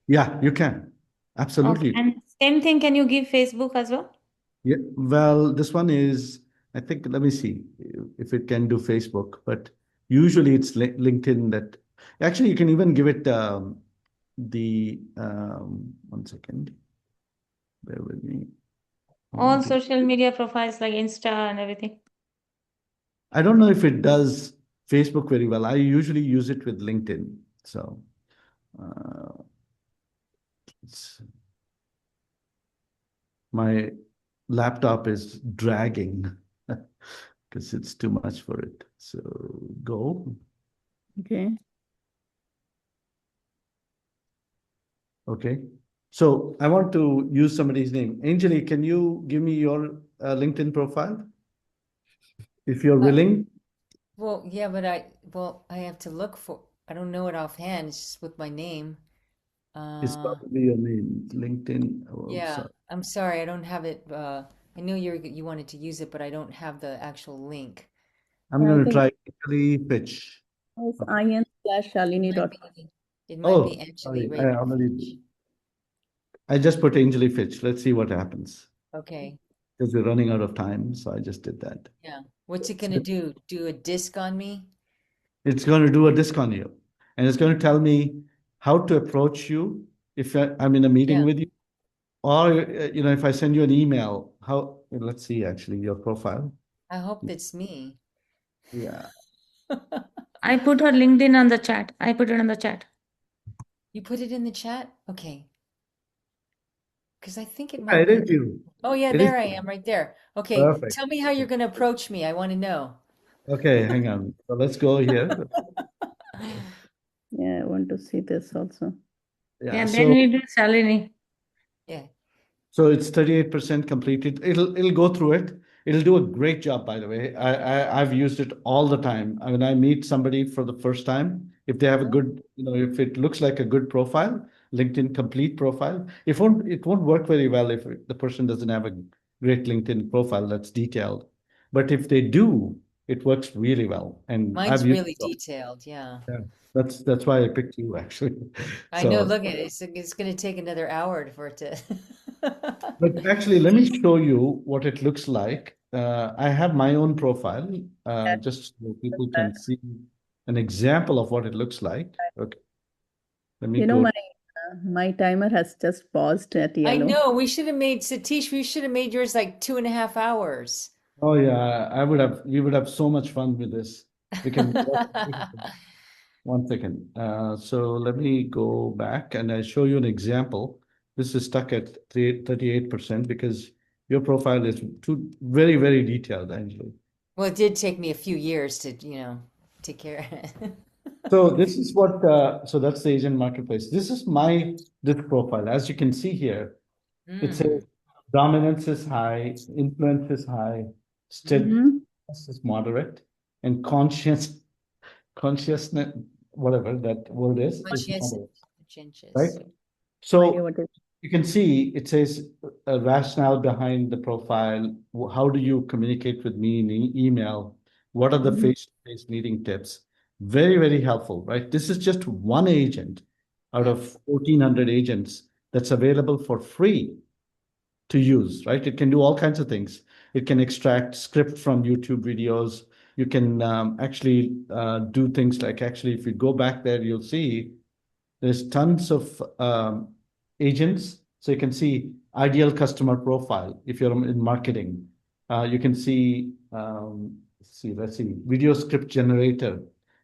Yeah, you can. Absolutely. Okay. And same thing, can you give Facebook as well? Yeah, well, this one is, I think, let me see if it can do Facebook, but usually it's LinkedIn that, actually you can even give it 1 second, bear with me. All social media profiles like Insta and everything. I don't know if it does Facebook very well. I usually use it with LinkedIn. So my laptop is dragging because it's too much for it. So go. Okay. Okay. So I want to use somebody's name. Anjali, can you give me your LinkedIn profile? If you're willing. Well, yeah, but I have to look for, I don't know it offhand. It's just with my name. It's probably your name, LinkedIn. Oh, Yeah, sorry. I'm sorry, I don't have it. I knew you wanted to use it, but I don't have the actual link. I'm going to try Anjali Fitch. It's in/Shalini.com. It might be Anjali sorry. I just put Anjali Fitch. Let's see what happens. Okay. Because we're running out of time, so I just did that. Yeah. What's it going to do? Do a disc on me? It's going to do a disc on you. And it's going to tell me how to approach you if I'm in a meeting with you. Or, if I send you an email, let's see, actually, your profile. I hope it's me. Yeah. I put her LinkedIn on the chat. I put it on the chat. You put it in the chat? Okay. Because I think it Yeah, might it be. is you. Oh, yeah, It is there I am right there. Okay. perfect. Tell me how you're going to approach me. I want to know. Okay, hang on. So let's go here. Yeah, I want to see this also. Yeah, Yeah, then so we do Shalini. Yeah. so it's 38% completed. It'll go through it. It'll do a great job, by the way. I've used it all the time. When I meet somebody for the first time, if they have a good, if it looks like a good profile, LinkedIn complete profile, it won't work very well if the person doesn't have a great LinkedIn profile that's detailed. But if they do, it works really well. And I've Mine's used really it. detailed. Yeah. Yeah, that's why I picked you actually. I know. So, Look at it. It's going to take another hour for it to. but actually, let me show you what it looks like. I have my own profile, just so people can see an example of what it looks like. Okay, let me You know, go. my timer has just paused at I yellow. know. We should have made Satish. We should have made yours like 2.5 hours. Oh yeah, we would have so much fun with this. We can. One second. So let me go back and I show you an example. This is stuck at 38% because your profile is very, very detailed, Angela. Well, it did take me a few years to, take care of it. So this is what, so that's the Asian marketplace. This is this profile. As you can see here, it says dominance is high, influence is high, steadiness is moderate, and consciousness, whatever that word is moderate, right? So you can see it says a rationale behind the profile. How do you communicate with me in email? What are the face-to-face meeting tips? Very, very helpful, right? This is just one agent out of 1,400 agents that's available for free to use, right? It can do all kinds of things. It can extract script from YouTube videos. You can actually do things like actually, if you go back there, you'll see there's tons of agents. So you can see ideal customer profile if you're in marketing. You can see, let's see, video script generator.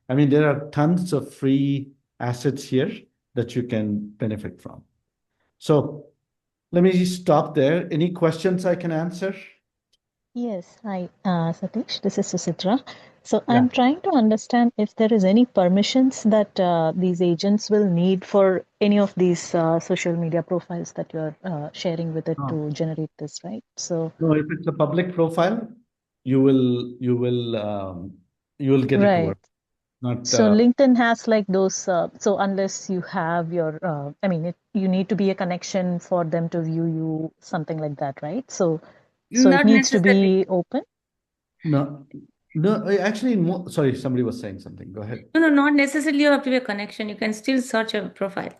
I mean, there are tons of free assets here that you can benefit from. So let me stop there. Any questions I can answer? Yes, hi, Satish. This is Susitra. So I'm trying to understand if there is any permissions that these agents will need for any of these social media profiles that you're sharing with it to generate this, right? So no, if it's a public profile, you will get it to work. Not so LinkedIn has like those. So unless you have your, I mean, you need to be a connection for them to view you, something like that, right? So Not it needs to necessarily. be open. No, actually, sorry, somebody was saying something. Go ahead. No, not necessarily you have to be a connection. You can still search a profile.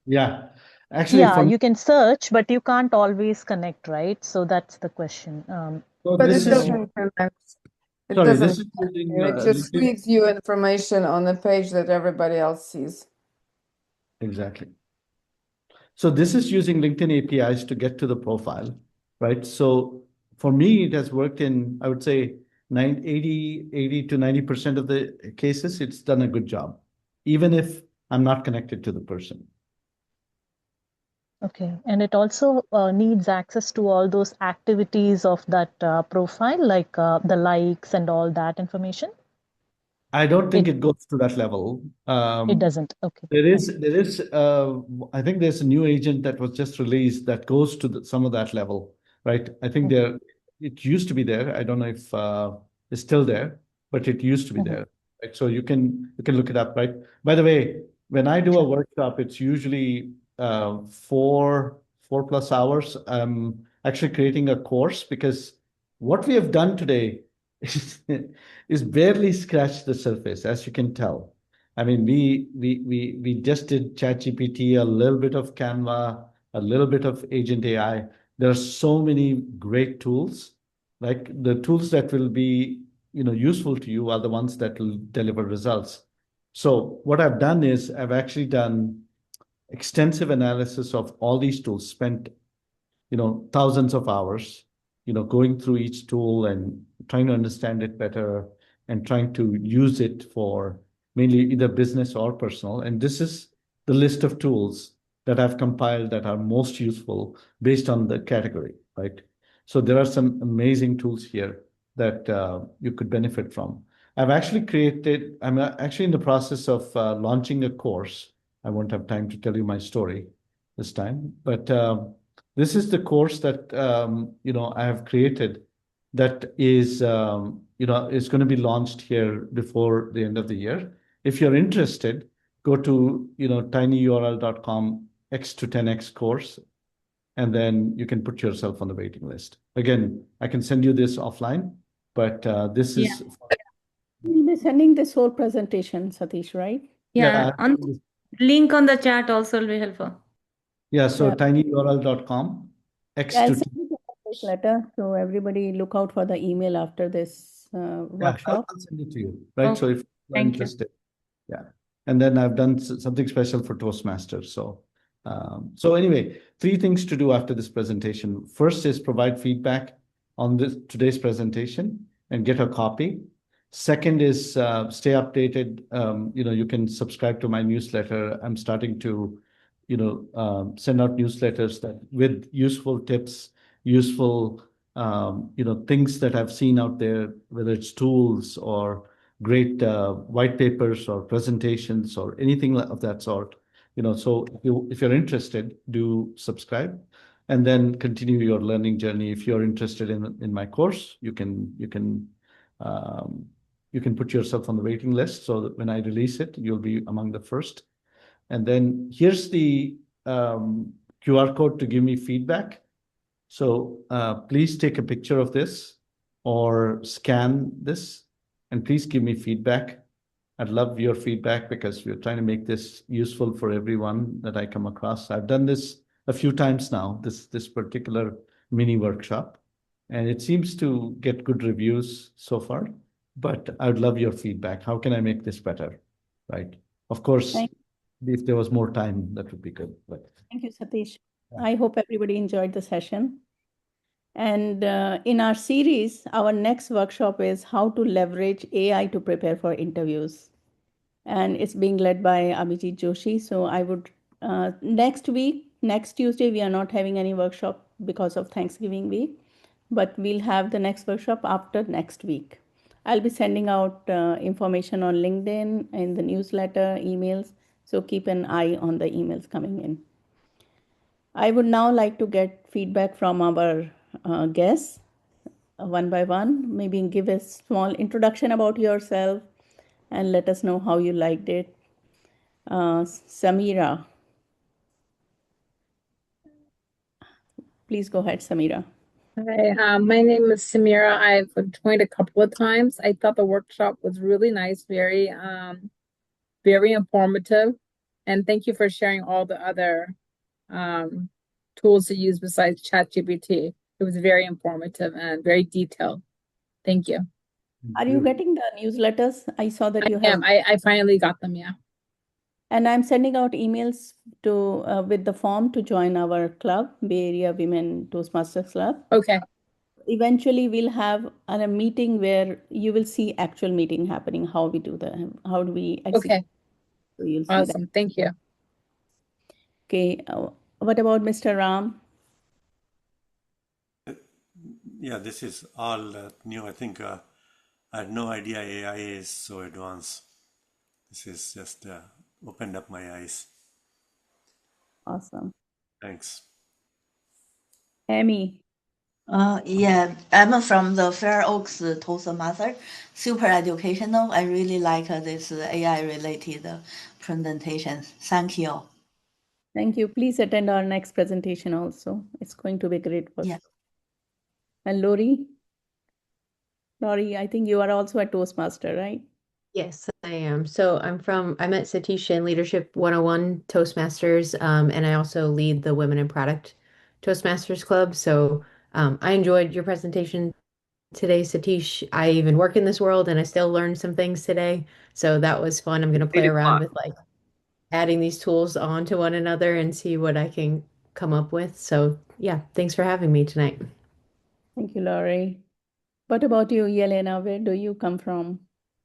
Yeah, actually, You can search, but you can't always connect, right? So that's the question. so But this it is doesn't connect. It sorry, doesn't this is using it just LinkedIn. feeds you information on the page that everybody else sees. Exactly. So this is using LinkedIn APIs to get to the profile, right? So for me, it has worked in, I would say, 80 to 90% of the cases, it's done a good job, even if I'm not connected to the person. Okay. And it also needs access to all those activities of that profile, like the likes and all that information. I don't think it goes to that level. It doesn't. Okay. There is, I think there's a new agent that was just released that goes to some of that level, right? I think it used to be there. I don't know if it's still there, but it used to be there, right? So you can look it up, right? By the way, when I do a workshop, it's usually 4+ hours. I'm actually creating a course because what we have done today is barely scratched the surface, as you can tell. I mean, we just did ChatGPT, a little bit of Canva, a little bit of Agent.ai. There are so many great tools. Like the tools that will be, useful to you are the ones that will deliver results. So what I've done is I've actually done extensive analysis of all these tools, spent, thousands of hours, going through each tool and trying to understand it better and trying to use it for mainly either business or personal. And this is the list of tools that I've compiled that are most useful based on the category, right? So there are some amazing tools here that you could benefit from. I'm actually in the process of launching a course. I won't have time to tell you my story this time, but this is the course that I have created that is is going to be launched here before the end of the year. If you're interested, go to tinyurl.com X to 10X course, and then you can put yourself on the waiting list. Again, I can send you this offline, but this is. We'll be sending this whole presentation, Satish, right? Yeah, on link on the chat also will be helpful. Yeah, so tinyurl.com X I'll to send you the letter, so everybody look out for the email after this workshop. I'll send it to you, right? Okay. So if you're interested, yeah. And then I've done something special for Toastmasters. So anyway, 3 things to do after this presentation. First is provide feedback on today's presentation and get a copy. Second is stay updated. You can subscribe to my newsletter. I'm starting to, send out newsletters that with useful tips, useful, things that I've seen out there, whether it's tools or great white papers or presentations or anything of that sort. So if you're interested, do subscribe and then continue your learning journey. If you're interested in my course, you can put yourself on the waiting list so that when I release it, you'll be among the first. And then here's the QR code to give me feedback. So please take a picture of this or scan this, and please give me feedback. I'd love your feedback because we're trying to make this useful for everyone that I come across. I've done this a few times now, this particular mini workshop, and it seems to get good reviews so far, but I'd love your feedback. How can I make this better, right? Of course, if there was more time, that would be good. But thank you, Satish. I hope everybody enjoyed the session. And in our series, our next workshop is how to leverage AI to prepare for interviews. And it's being led by Abhijit Joshi. So I would, next Tuesday, we are not having any workshop because of Thanksgiving week, but we'll have the next workshop after next week. I'll be sending out information on LinkedIn and the newsletter, emails. So keep an eye on the emails coming in. I would now like to get feedback from our guests one by one. Maybe give a small introduction about yourself and let us know how you liked it. Samira. Please go ahead, Samira. Hi, my name is Samira. I've joined a couple of times. I thought the workshop was really nice, very informative. And thank you for sharing all the other tools to use besides ChatGPT. It was very informative and very detailed. Thank you. Are you getting the newsletters? I saw that you have. I finally got them, yeah. And I'm sending out emails to with the form to join our club, Bay Area Women Toastmasters Club. Okay. Eventually, we'll have a meeting where you will see actual meeting happening, how do we execute. Okay. So you'll see awesome. that. Thank you. Okay. What about Mr. Ram? Yeah, this is all new. I think I had no idea AI is so advanced. This is just opened up my eyes. Awesome. Thanks. Amy. Yeah, I'm from the Fair Oaks Toastmaster. Super educational. I really like this AI related presentation. Thank you. Thank you. Please attend our next presentation also. It's going to be great work. Yeah. And Lori, I think you are also a Toastmaster, right? Yes, I am. So I'm at Satish in Leadership 101 Toastmasters, and I also lead the Women in Product Toastmasters Club. So I enjoyed your presentation today, Satish. I even work in this world and I still learned some things today. So that was fun. I'm going to play around with adding these tools onto one another and see what I can come up with. So yeah, thanks for having me tonight. Thank you, Laurie. What about you, Yelena? Where do you come from?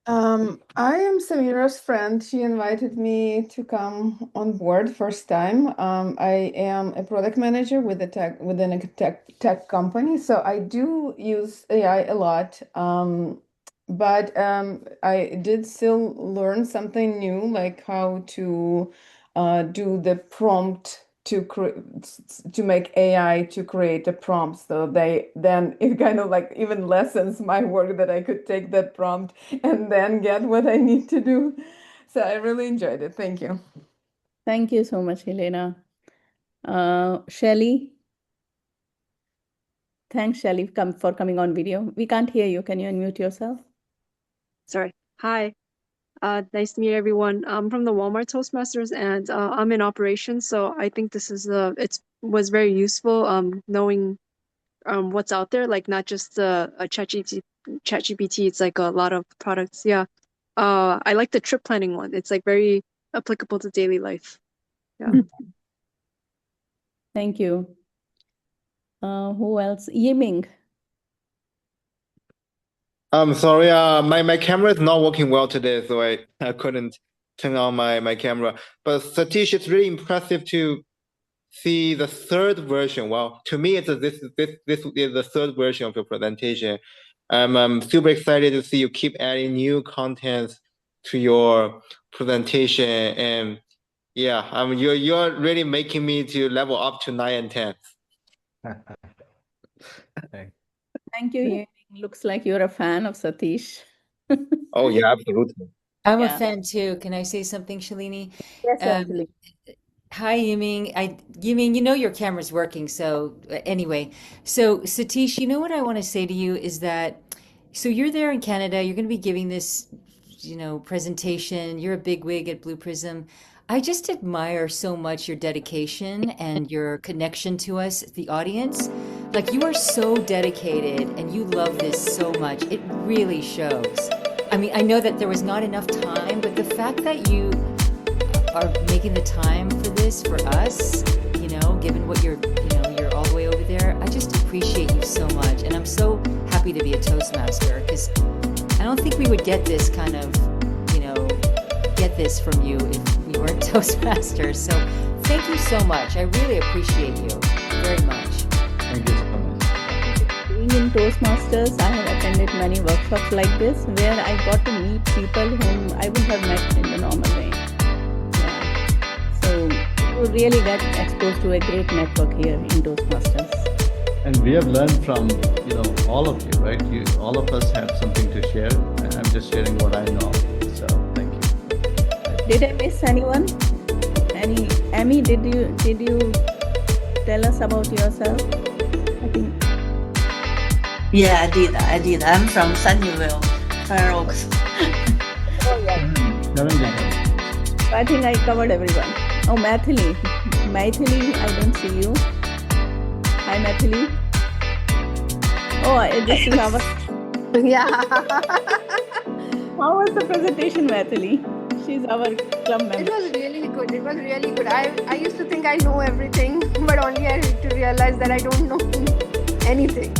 I am Samira's friend. She invited me to come on board first time. I am a product manager within a tech company, so I do use AI a lot. But I did still learn something new, like how to do the prompt to make AI to create a prompt. So then it kind of like even lessens my work that I could take that prompt and then get what I need to do. So I really enjoyed it. Thank you. Thank you so much, Helena. Shelly. Thanks, Shelly, for coming on video. We can't hear you. Can you unmute yourself? Sorry. Hi. Nice to meet everyone. I'm from the Walmart Toastmasters, and I'm in operations. So I think this is was very useful. Knowing what's out there, like not just a ChatGPT. It's like a lot of products. Yeah. I like the trip planning one. It's like very applicable to daily life. Yeah. Thank you. Who else? Yiming. I'm sorry, my camera is not working well today, so I couldn't turn on my camera. But Satish, it's really impressive to see the third version. Well, to me, this is the third version of your presentation. I'm super excited to see you keep adding new contents to your presentation, and yeah, you're really making me to level up to 9 and 10. Thank you, Yiming. Looks like you're a fan of Satish. Oh yeah, absolutely. I'm a fan too. Can I say something, Shalini? Yes, absolutely. Hi, Yiming. Yiming, you know your camera's working. So anyway, so Satish, you know what I want to say to you is that, so you're there in Canada, you're going to be giving this, presentation. You're a bigwig at Blue Prism. I just admire so much your dedication and your connection to us, the audience. Like you are so dedicated and you love this so much. It really shows. I mean, I know that there was not enough time, but the fact that you are making the time for this for us, given what you're all the way over there, I just appreciate you so much. And I'm so happy to be a Toastmaster because I don't think we would get this kind of, get this from you if we weren't Toastmasters. So thank you so much. I really appreciate you very much. Thank you so much. Being in Toastmasters, I have attended many workshops like this where I got to meet people whom I wouldn't have met in the normal way. Yeah. So you really get exposed to a great network here in Toastmasters. And we have learned from, all of you, right? All of us have something to share. And I'm just sharing what I know. So thank you. Did I miss anyone? Amy, did you tell us about yourself? I think. Yeah, I did. I'm from Sunnyvale, Fair Oaks. Oh yeah. I think I covered everyone. Oh, Mathili, I don't see you. Hi, Mathili. Oh, this is our. Yeah. How was the presentation, Mathili? She's our club member. It was really good. I used to think I know everything, but only I had to realize that I don't know anything.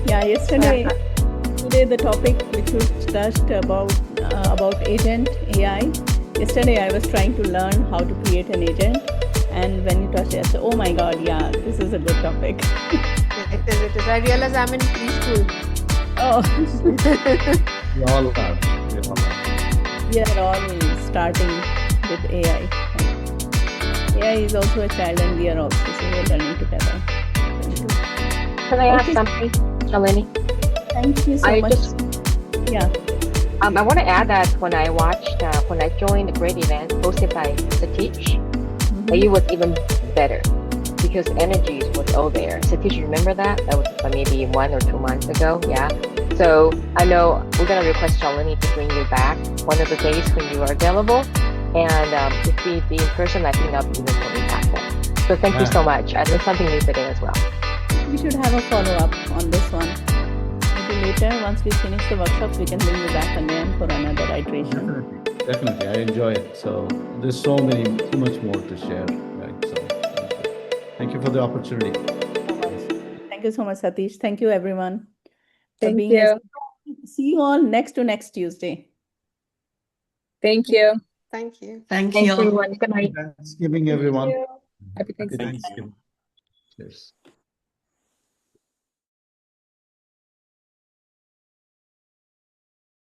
Yeah, today the topic which was touched about Agent.ai. Yesterday I was trying to learn how to create an agent, and when you touched it, I said, oh my God, yeah, this is a good topic. It is. I realize I'm in preschool. Oh. We all are. We are all starting with AI. AI is also a child and we are also, so we are learning together. Can I add something, Shalini? Thank you so much. I want to add that when I joined the great event hosted by Satish, it was even better because energy was all there. Satish, you remember that? That was maybe 1 or 2 months ago. Yeah. So I know we're going to request Shalini to bring you back one of the days when you are available. And if we be in person, I think that'll be even more impactful. So thank you so much. I learned something new today as well. We should have a follow-up on this one. Maybe later, once we finish the workshops, we can bring you back again for another iteration. Definitely. I enjoy it. So there's so much more to share. Right? So thank you for the opportunity. Thank you so much, Satish. Thank you, everyone. Thank you. See you all next Tuesday. Thank you. Thank you. Thank Thanks, you. everyone. Good night. Thanksgiving, everyone. Happy Thanksgiving. Thanksgiving. Cheers.